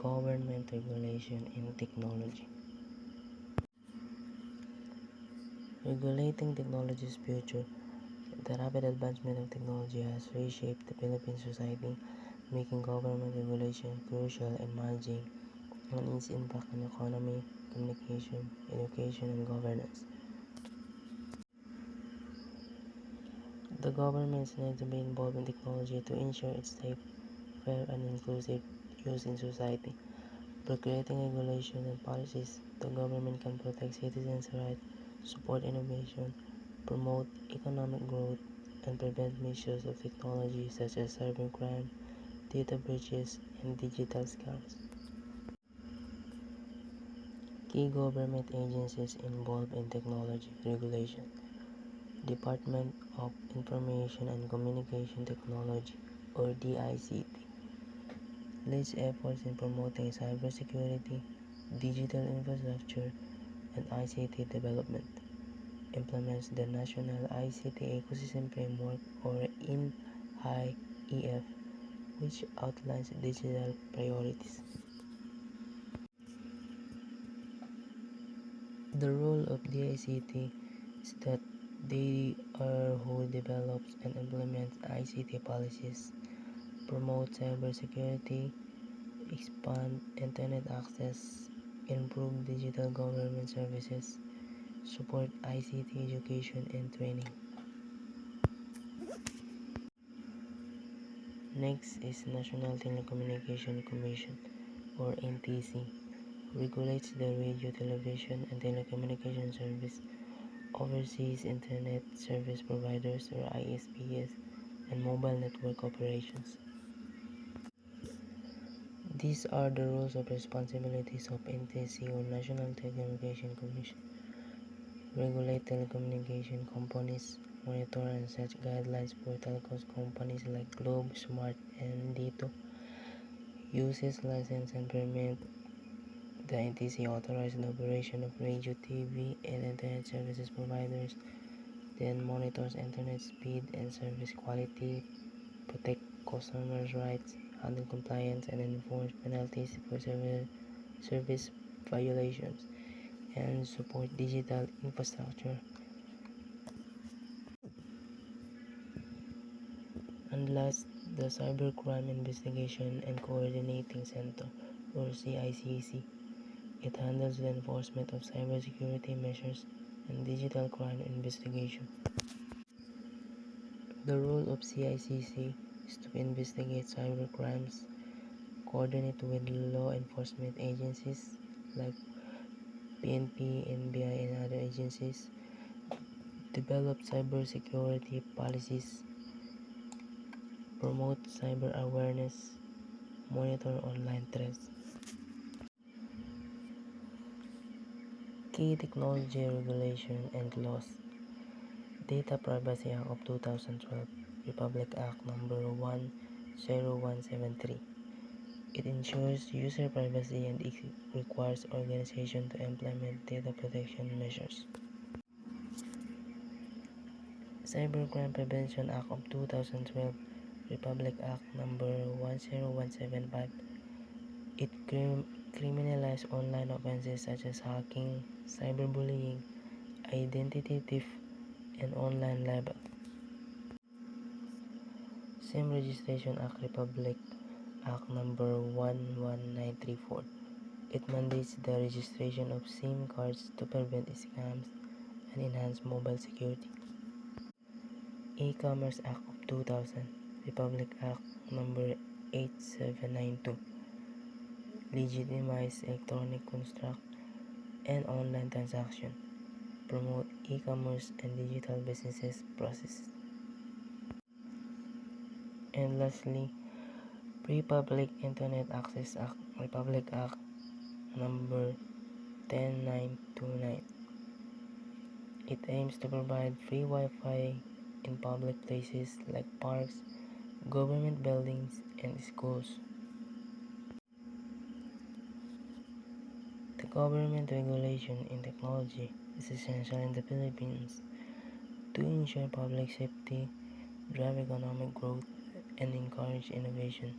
Government regulation in technology. Regulating technology's future. The rapid advancement of technology has reshaped the Philippine society, making government regulation crucial in managing and its impact on economy, communication, education, and governance. The governments need to be involved in technology to ensure its safe, fair, and inclusive use in society. By creating regulations and policies, the government can protect citizens' rights, support innovation, promote economic growth, and prevent misuse of technology such as cybercrime, data breaches, and digital scams. Key government agencies involved in technology regulation. Department of Information and Communication Technology, or DICT, leads efforts in promoting cybersecurity, digital infrastructure, and ICT development. Implements the National ICT Ecosystem Framework, or NIEF, which outlines digital priorities. The role of DICT is that they are who develops and implements ICT policies, promote cybersecurity, expand internet access, improve digital government services, support ICT education and training. Next is National Telecommunication Commission, or NTC, regulates the radio, television, and telecommunication service, oversees internet service providers, or ISPs, and mobile network operations. These are the roles of responsibilities of NTC, or National Telecommunication Commission. Regulate telecommunication companies, monitor and set guidelines for telecom companies like Globe, Smart, and Dito. Uses, license, and permit. The NTC authorizes the operation of radio, TV, and internet services providers, then monitors internet speed and service quality, protect customers' rights, handle compliance, and enforce penalties for service violations, and support digital infrastructure. And last, the Cybercrime Investigation and Coordinating Center, or CICC. It handles the enforcement of cybersecurity measures and digital crime investigation. The role of CICC is to investigate cybercrimes, coordinate with law enforcement agencies like PNP, NBI, and other agencies, develop cybersecurity policies, promote cyber awareness, monitor online threats. Key technology regulation and laws. Data Privacy Act of 2012, Republic Act number 10173. It ensures user privacy and it requires organizations to implement data protection measures. Cybercrime Prevention Act of 2012, Republic Act number 10175. It criminalizes online offenses such as hacking, cyberbullying, identity theft, and online libel. SIM Registration Act, Republic Act number 11934. It mandates the registration of SIM cards to prevent scams and enhance mobile security. E-Commerce Act of 2000, Republic Act number 8792. Legitimize electronic contract and online transaction. Promote e-commerce and digital businesses processes. And lastly, Free Public Internet Access Act, Republic Act number 10929. It aims to provide free Wi-Fi in public places like parks, government buildings, and schools. The government regulation in technology is essential in the Philippines to ensure public safety, drive economic growth, and encourage innovation.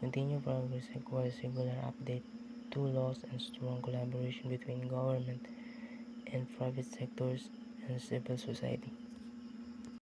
Continued progress requires regular update to laws and strong collaboration between government and private sectors and civil society.